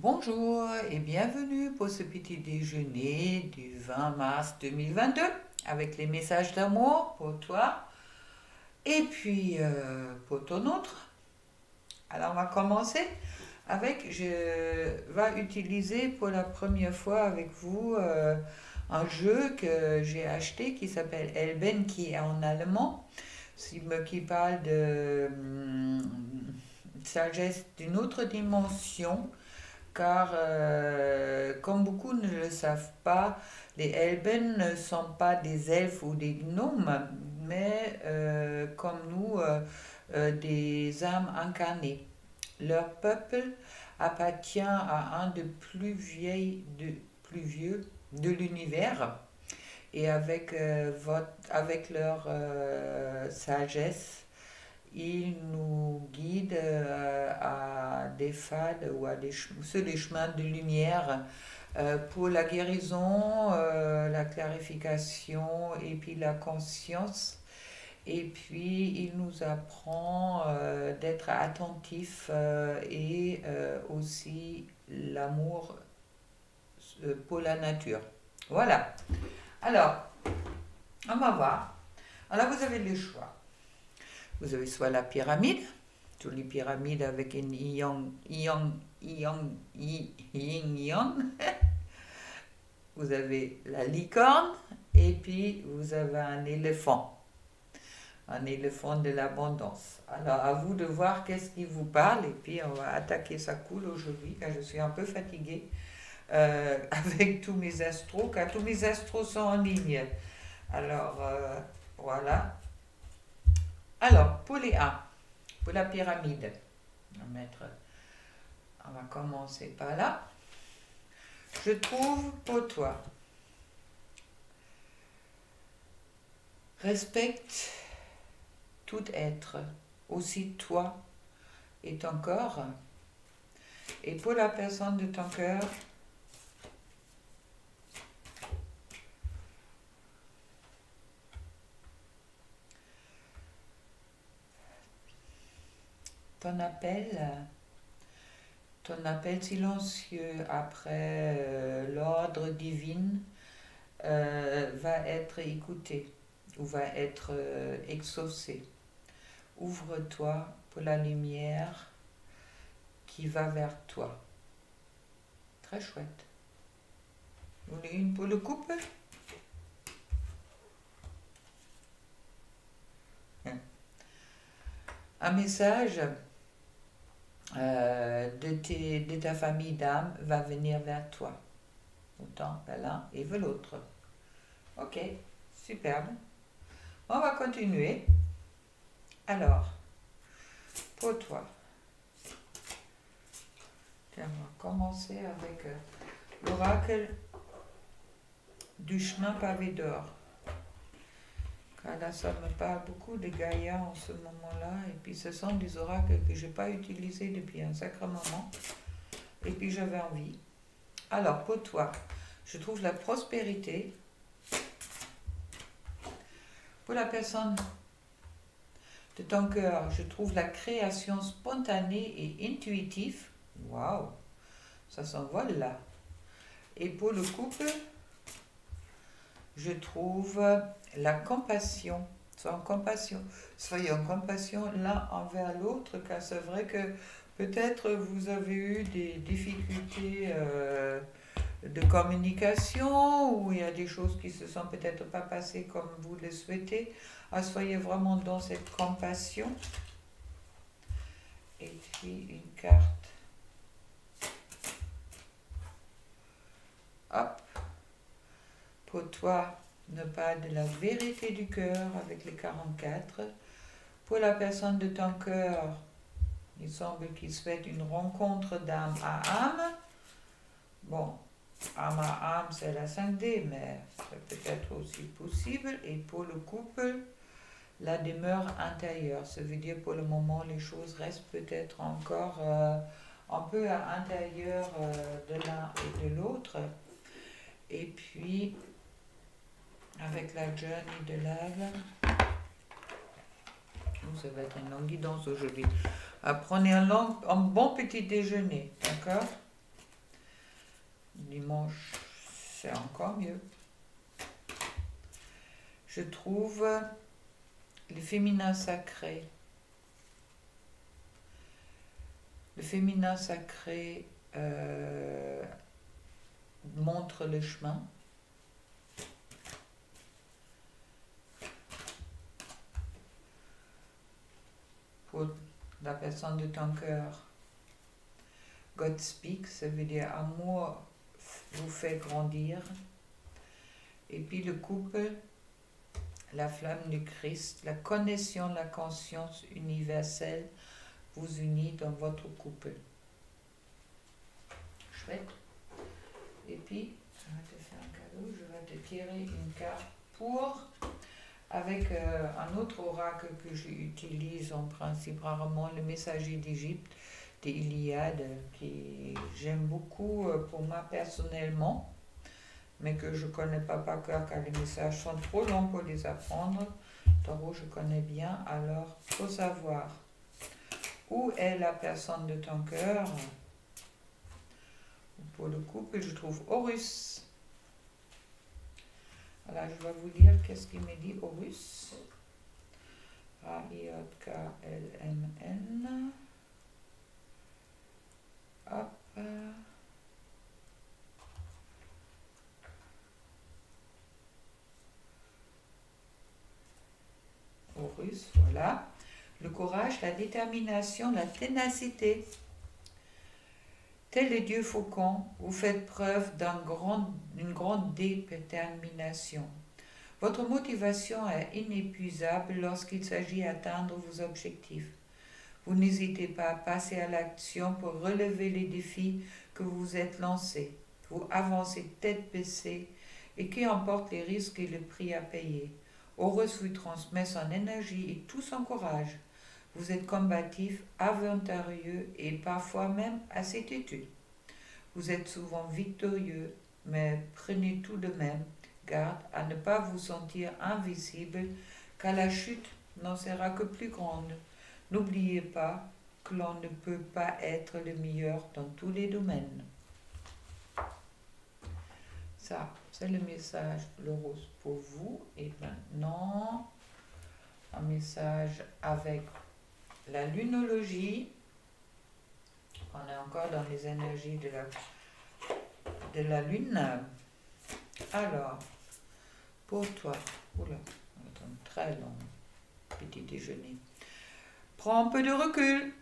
Bonjour et bienvenue pour ce petit déjeuner du 20 mars 2022 avec les messages d'amour pour toi et puis pour ton autre. Alors on va commencer avec, je vais utiliser pour la première fois avec vous un jeu que j'ai acheté qui s'appelle Elben qui est en allemand, qui parle de sagesse d'une autre dimension car, comme beaucoup ne le savent pas, les Elben ne sont pas des elfes ou des gnomes, mais comme nous, des âmes incarnées. Leur peuple appartient à un des plus vieux de l'univers et avec leur sagesse, il nous guide à des fades ou sur les chemins de lumière pour la guérison, la clarification et puis la conscience. Et puis il nous apprend d'être attentif et aussi l'amour pour la nature. Voilà. Alors, on va voir. Alors vous avez le choix. Vous avez soit la pyramide, toutes les pyramides avec une yin-yang. Vous avez la licorne et puis vous avez un éléphant de l'abondance. Alors à vous de voir qu'est-ce qui vous parle et puis on va attaquer ça cool aujourd'hui car je suis un peu fatiguée avec tous mes astros car tous mes astros sont en ligne. Alors voilà. Alors pour les A. Pour la pyramide, on va commencer par là. Je trouve pour toi, respecte tout être, aussi toi et ton corps. Et pour la personne de ton cœur, ton appel, ton appel silencieux après l'ordre divin va être écouté ou va être exaucé. Ouvre-toi pour la lumière qui va vers toi. Très chouette. Vous voulez une pour le couple? Un message de ta famille d'âme va venir vers toi. Autant vers l'un et vers l'autre. Ok, superbe. On va continuer. Alors, pour toi, tiens, on va commencer avec l'oracle du chemin pavé d'or. Car là, ça me parle beaucoup de Gaïa en ce moment-là. Et puis, ce sont des oracles que je n'ai pas utilisés depuis un sacré moment. Et puis, j'avais envie. Alors, pour toi, je trouve la prospérité. Pour la personne de ton cœur, je trouve la création spontanée et intuitive. Waouh, ça s'envole là. Et pour le couple, je trouve la compassion. Soyez en compassion l'un envers l'autre, car c'est vrai que peut-être vous avez eu des difficultés de communication ou il y a des choses qui se sont peut-être pas passées comme vous le souhaitez. Alors, soyez vraiment dans cette compassion. Et puis une carte. Hop. Pour toi, ne parle de la vérité du cœur avec les 44. Pour la personne de ton cœur, il semble qu'il souhaite une rencontre d'âme à âme. Bon, âme à âme, c'est la 5D, mais c'est peut-être aussi possible. Et pour le couple, la demeure intérieure. Ça veut dire pour le moment, les choses restent peut-être encore un peu à l'intérieur de l'un et de l'autre. Et puis, avec la journey de lave, ça va être une longue guidance aujourd'hui. Prenez un bon petit déjeuner, d'accord? Dimanche, c'est encore mieux. Je trouve le féminin sacré. Le féminin sacré montre le chemin. Pour la personne de ton cœur, God speak, ça veut dire amour vous fait grandir. Et puis le couple, la flamme du Christ, la connexion, la conscience universelle vous unit dans votre couple. Chouette. Et puis, je vais te faire un cadeau, je vais te tirer une carte pour, avec un autre oracle que j'utilise en principe rarement, le messager d'Égypte, des Iliades, qui j'aime beaucoup pour moi personnellement, mais que je ne connais pas par cœur car les messages sont trop longs pour les apprendre. Taureau, je connais bien, alors il faut savoir où est la personne de ton cœur. Pour le couple, je trouve Horus. Alors, je vais vous lire qu'est-ce qu'il me dit, Horus. A-I-J-K-L-M-N. Hop. Horus, voilà. Le courage, la détermination, la ténacité. Tel le dieu faucon, vous faites preuve d'une grande détermination. Votre motivation est inépuisable lorsqu'il s'agit d'atteindre vos objectifs. Vous n'hésitez pas à passer à l'action pour relever les défis que vous vous êtes lancés. Vous avancez tête baissée et qui emporte les risques et le prix à payer. Horus vous transmet son énergie et tout son courage. Vous êtes combatif, aventurieux et parfois même assez têtu. Vous êtes souvent victorieux, mais prenez tout de même garde à ne pas vous sentir invisible, car la chute n'en sera que plus grande. N'oubliez pas que l'on ne peut pas être le meilleur dans tous les domaines. Ça, c'est le message, le rose pour vous. Et maintenant, un message avec la lunologie. On est encore dans les énergies de la lune. Alors, pour toi, oula, c'est un très long petit déjeuner. Prends un peu de recul,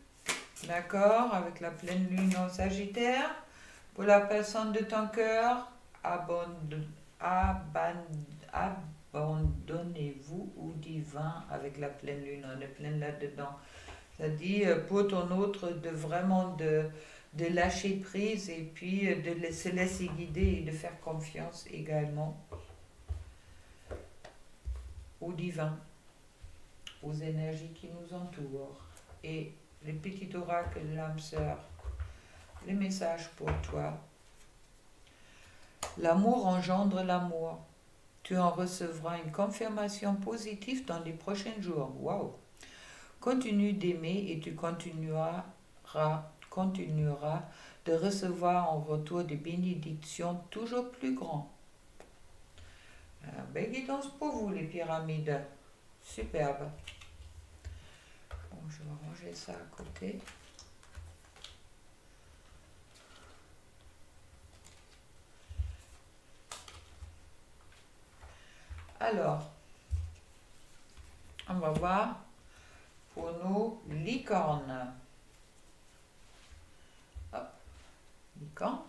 d'accord, avec la pleine lune en Sagittaire. Pour la personne de ton cœur, abandonnez-vous au divin avec la pleine lune. On est plein là-dedans. Ça dit pour ton autre de vraiment de lâcher prise et puis de se laisser guider et de faire confiance également au divin, aux énergies qui nous entourent. Et les petits oracles de l'âme sœur, les messages pour toi. L'amour engendre l'amour. Tu en recevras une confirmation positive dans les prochains jours. Waouh! Continue d'aimer et tu continueras de recevoir en retour des bénédictions toujours plus grandes. Belle guidance pour vous, les pyramides. Superbe. Bon, je vais ranger ça à côté. Alors, on va voir pour nos licornes. Hop, licorne,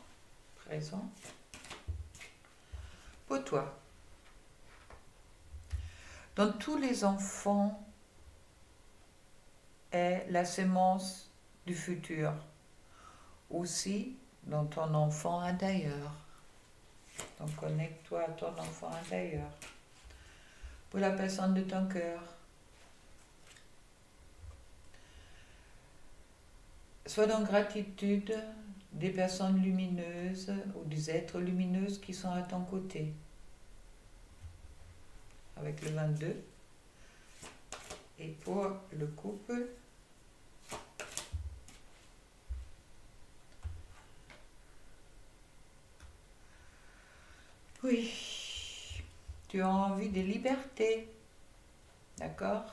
présent. Pour toi. Dans tous les enfants est la sémence du futur, aussi dans ton enfant intérieur. Donc connecte-toi à ton enfant intérieur. Pour la personne de ton cœur, sois dans gratitude des personnes lumineuses ou des êtres lumineux qui sont à ton côté. Avec le 22. Et pour le couple, Oui, tu as envie de liberté, d'accord?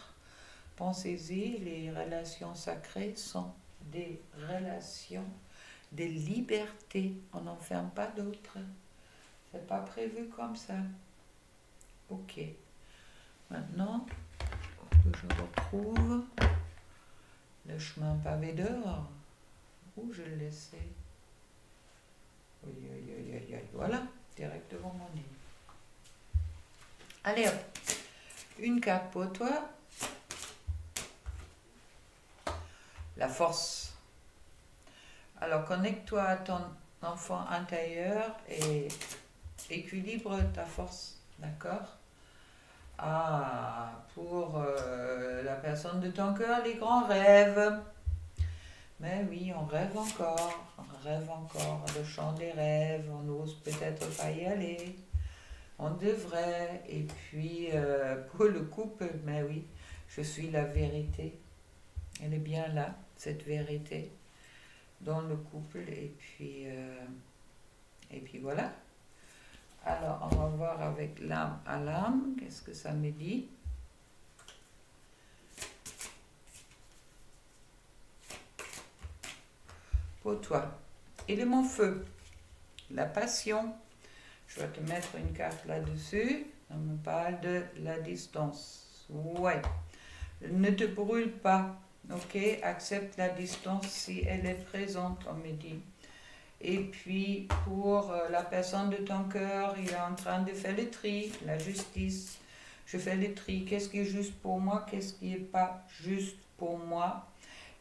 Pensez-y, les relations sacrées sont des relations de liberté. On n'en ferme pas d'autres. C'est pas prévu comme ça. Ok. Maintenant, que je retrouve le chemin pavé dehors. Où je le laissais? Oui, oui, oui, oui, oui. Voilà, direct devant mon nez. Allez hop, une carte pour toi. La force. Alors connecte-toi à ton enfant intérieur et équilibre ta force, d'accord? Ah, pour la personne de ton cœur, les grands rêves. Mais oui, on rêve encore, le chant des rêves, on n'ose peut-être pas y aller, on devrait. Et puis, pour le couple, mais oui, je suis la vérité. Elle est bien là, cette vérité, dans le couple. Et puis voilà. Alors, on va voir avec l'âme à l'âme, qu'est-ce que ça me dit? Pour toi, élément feu, la passion. Je vais te mettre une carte là-dessus. On me parle de la distance. Ouais. Ne te brûle pas. Ok, accepte la distance si elle est présente, on me dit. Et puis, pour la personne de ton cœur, il est en train de faire le tri, la justice. Je fais le tri. Qu'est-ce qui est juste pour moi? Qu'est-ce qui n'est pas juste pour moi?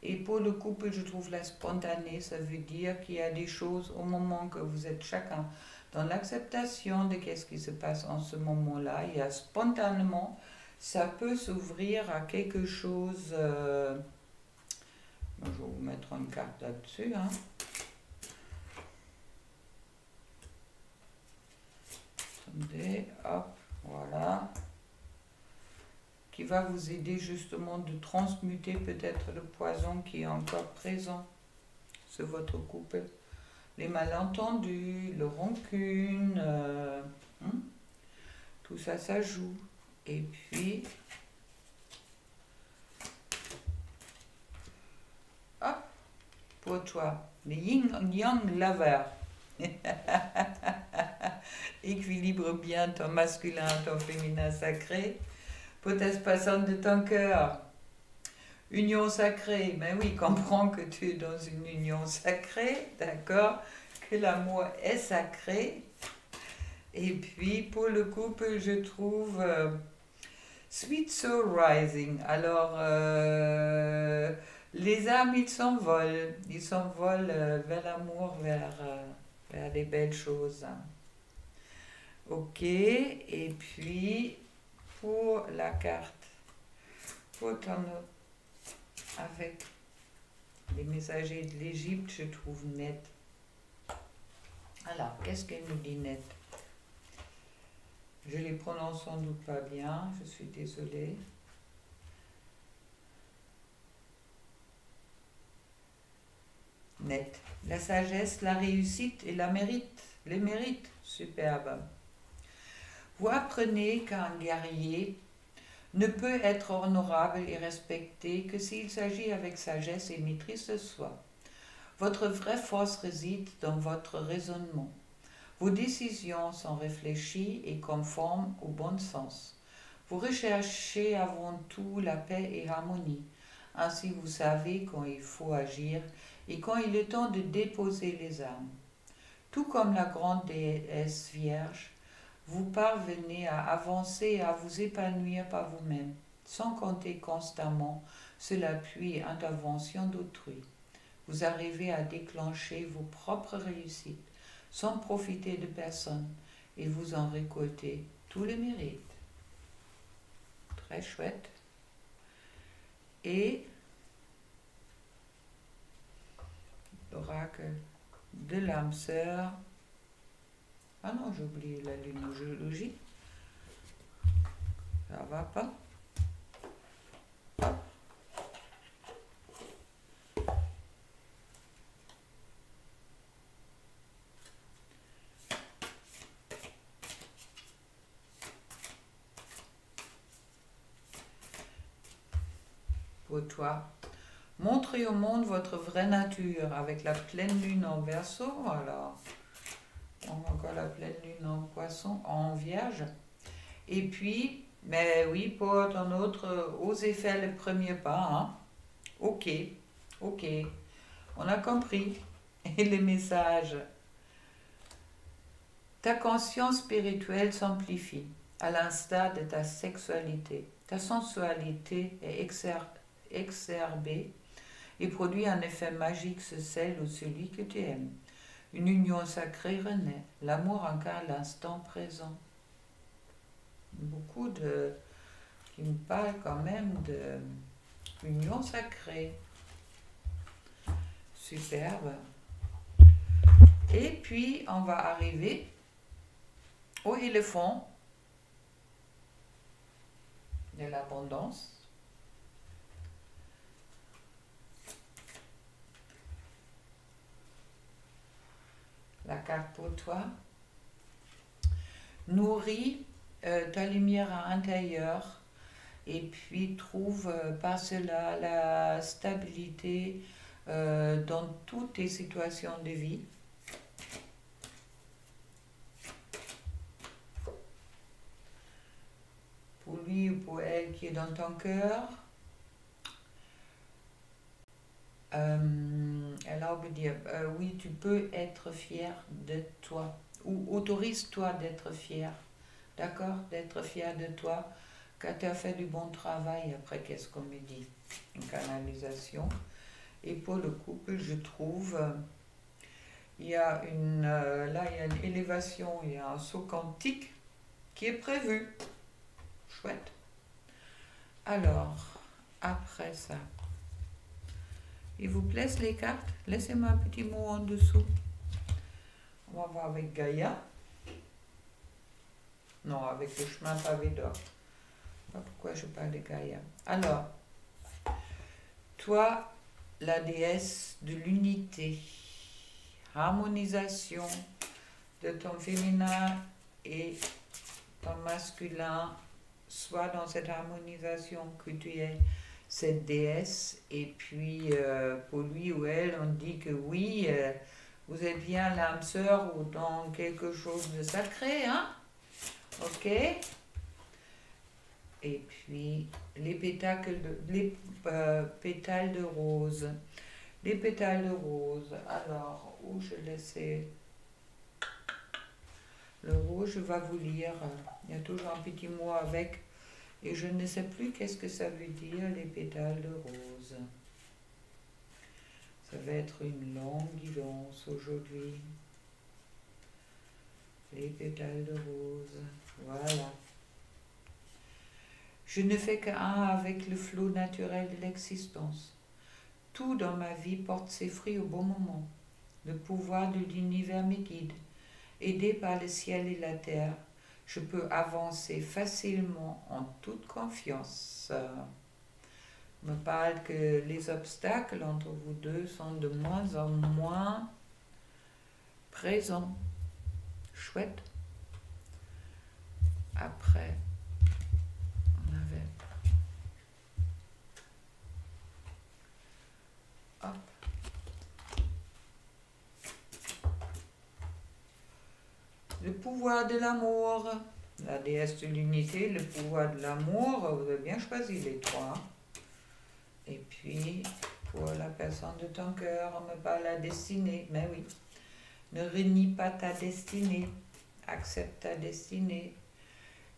Et pour le couple, je trouve la spontanée. Ça veut dire qu'il y a des choses au moment que vous êtes chacun dans l'acceptation de qu'est-ce qui se passe en ce moment-là. Il y a spontanément, ça peut s'ouvrir à quelque chose. Je vais vous mettre une carte là-dessus. Hein. Attendez, hop, voilà. Qui va vous aider justement de transmuter peut-être le poison qui est encore présent sur votre couple. Les malentendus, le rancune, tout ça, ça joue. Et puis, hop, pour toi, le yin-yang lover. Équilibre bien ton masculin, ton féminin sacré. Pour ta personne de ton cœur, union sacrée. Mais oui, comprends que tu es dans une union sacrée, d'accord? Que l'amour est sacré. Et puis, pour le couple, je trouve Sweet Soul Rising. Alors, les âmes, ils s'envolent. Ils s'envolent vers l'amour, vers les belles choses. Ok, et puis, pour la carte, pour ton avec les messagers de l'Égypte, je trouve net. Alors, qu'est-ce qu'elle nous dit net? Je les prononce sans doute pas bien, je suis désolée. Net. La sagesse, la réussite et la mérite. Les mérites, superbe. Vous apprenez qu'un guerrier ne peut être honorable et respecté que s'il s'agit avec sagesse et maîtrise de soi. Votre vraie force réside dans votre raisonnement. Vos décisions sont réfléchies et conformes au bon sens. Vous recherchez avant tout la paix et l'harmonie. Ainsi vous savez quand il faut agir et quand il est temps de déposer les armes. Tout comme la grande déesse vierge, vous parvenez à avancer et à vous épanouir par vous-même, sans compter constamment sur l'appui et intervention d'autrui. Vous arrivez à déclencher vos propres réussites, sans profiter de personne, et vous en récoltez tous les mérites. Très chouette. Et l'oracle de l'âme sœur. Ah non, j'ai oublié la lunogéologie. Ça va pas. Hop. pour toi. Montrez au monde votre vraie nature avec la pleine lune en Verseau. Alors, on a encore la pleine lune en Poisson, en Vierge. Et puis, mais oui, pour ton autre, osez faire le premier pas. Hein? Ok, ok, on a compris. Et les messages. Ta conscience spirituelle s'amplifie, à l'instar de ta sexualité. Ta sensualité est exacerbée et produit un effet magique sur celle ou celui que tu aimes. Une union sacrée renaît. L'amour incarne l'instant présent. Beaucoup qui me parlent quand même de union sacrée. Superbe. Et puis, on va arriver au éléphant de l'abondance. La carte pour toi. Nourris ta lumière intérieure et puis trouve par cela la stabilité dans toutes tes situations de vie. Pour lui ou pour elle qui est dans ton cœur. Elle a oublié de dire, oui, tu peux être fier de toi. Ou autorise-toi d'être fier. D'accord? D'être fier de toi. Quand tu as fait du bon travail, après, qu'est-ce qu'on me dit? Une canalisation. Et pour le couple, je trouve, il y a là, il y a une élévation, il y a un saut quantique qui est prévu. Chouette. Alors, après ça, il vous plaît les cartes? Laissez-moi un petit mot en dessous. On va voir avec Gaïa. Non, avec le chemin pavé d'or. Je sais pas pourquoi je parle de Gaïa. Alors, toi, la déesse de l'unité, harmonisation de ton féminin et ton masculin, soit dans cette harmonisation que tu es cette déesse, et puis pour lui ou elle, on dit que oui, vous êtes bien l'âme sœur ou dans quelque chose de sacré, hein? Ok? Et puis les pétales pétales de rose. Les pétales de rose. Alors, où je laissais le rouge, je vais vous lire. Il y a toujours un petit mot avec. Et je ne sais plus qu'est-ce que ça veut dire, les pétales de rose. Ça va être une longue guidance aujourd'hui. Les pétales de rose. Voilà. Je ne fais qu'un avec le flot naturel de l'existence. Tout dans ma vie porte ses fruits au bon moment. Le pouvoir de l'univers me guide. Aidé par le ciel et la terre, je peux avancer facilement en toute confiance. On me parle que les obstacles entre vous deux sont de moins en moins présents. Chouette. Après, on avait... Hop. Le pouvoir de l'amour. La déesse de l'unité, le pouvoir de l'amour. Vous avez bien choisi les trois. Et puis, pour la personne de ton cœur, on me parle de la destinée. Mais oui, ne renie pas ta destinée. Accepte ta destinée.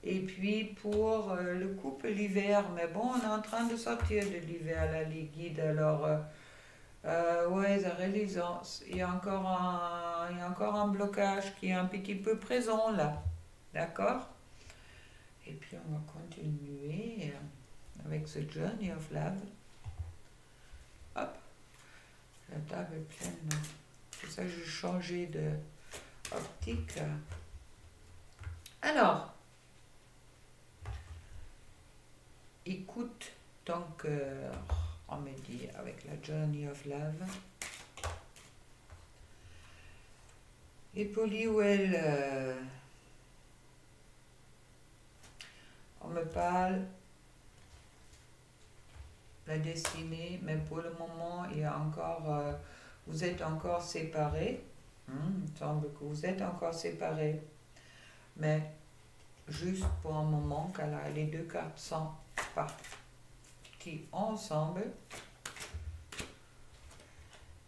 Et puis, pour le couple, l'hiver. Mais bon, on est en train de sortir de l'hiver, là, les guides. Alors, ouais, ça réalise, il y a encore un blocage qui est un petit peu présent, là. D'accord? Et puis, on va continuer avec ce Journey of Love. Hop, la table est pleine. C'est ça que j'ai changé de optique. Alors, écoute ton cœur, on me dit, avec la Journey of Love. Et pour lui ou elle, on me parle la destinée, mais pour le moment, il y a encore, vous êtes encore séparés. Il semble que vous êtes encore séparés, mais juste pour un moment, car là, les deux cartes sont parties ensemble.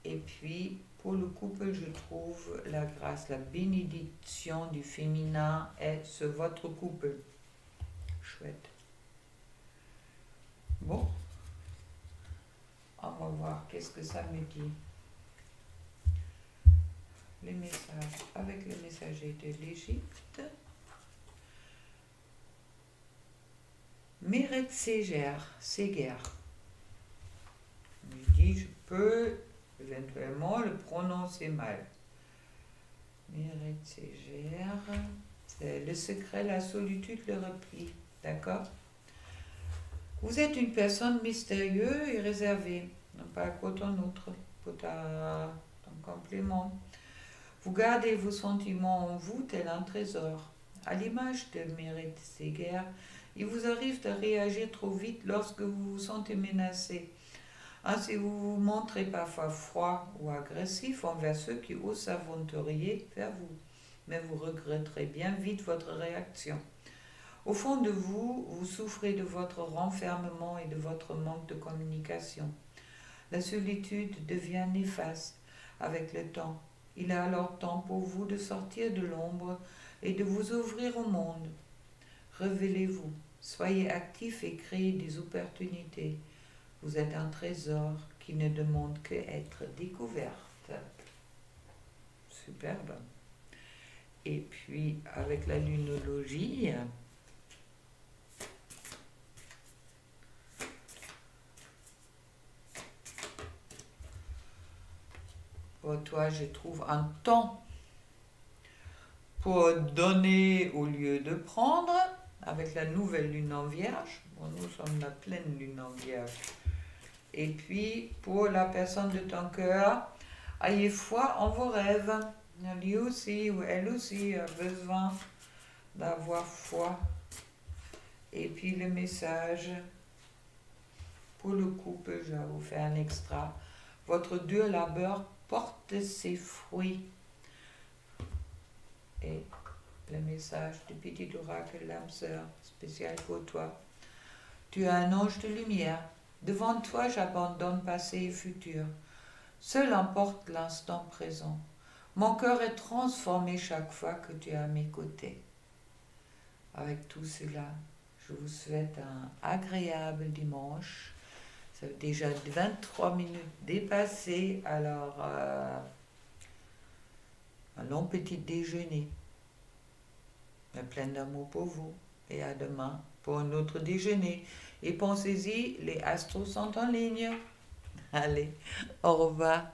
Et puis, pour le couple, je trouve la grâce, la bénédiction du féminin est sur votre couple. Chouette. Bon, on va voir qu'est-ce que ça me dit. Les messages avec le messager de l'Égypte. Mérite Séger. Je dis, je peux éventuellement le prononcer mal. Mérite Séger. C'est le secret, la solitude, le repli. D'accord? Vous êtes une personne mystérieuse et réservée. Non pas contre un autre. Pour ton complément. Vous gardez vos sentiments en vous tel un trésor. À l'image de Mérite Séger, il vous arrive de réagir trop vite lorsque vous vous sentez menacé. Ainsi, vous vous montrez parfois froid ou agressif envers ceux qui osent s'aventurer vers vous. Mais vous regretterez bien vite votre réaction. Au fond de vous, vous souffrez de votre renfermement et de votre manque de communication. La solitude devient néfaste avec le temps. Il est alors temps pour vous de sortir de l'ombre et de vous ouvrir au monde. Révélez-vous, soyez actifs et créez des opportunités. Vous êtes un trésor qui ne demande que être découverte. Superbe. Et puis, avec la lunologie, pour toi, je trouve un temps pour donner au lieu de prendre, avec la nouvelle lune en vierge. Bon, nous sommes la pleine lune en vierge. Et puis, pour la personne de ton cœur, ayez foi en vos rêves. Lui aussi, ou elle aussi, a besoin d'avoir foi. Et puis, le message pour le couple, je vais vous faire un extra. Votre dur labeur porte ses fruits. Et le message du petit oracle, l'âme sœur, spécial pour toi. Tu es un ange de lumière. Devant toi, j'abandonne passé et futur. Seul emporte l'instant présent. Mon cœur est transformé chaque fois que tu es à mes côtés. Avec tout cela, je vous souhaite un agréable dimanche. Ça fait déjà 23 minutes dépassées, alors un long petit déjeuner. Plein d'amour pour vous et à demain pour un autre déjeuner. Et pensez-y, les astros sont en ligne. Allez, au revoir.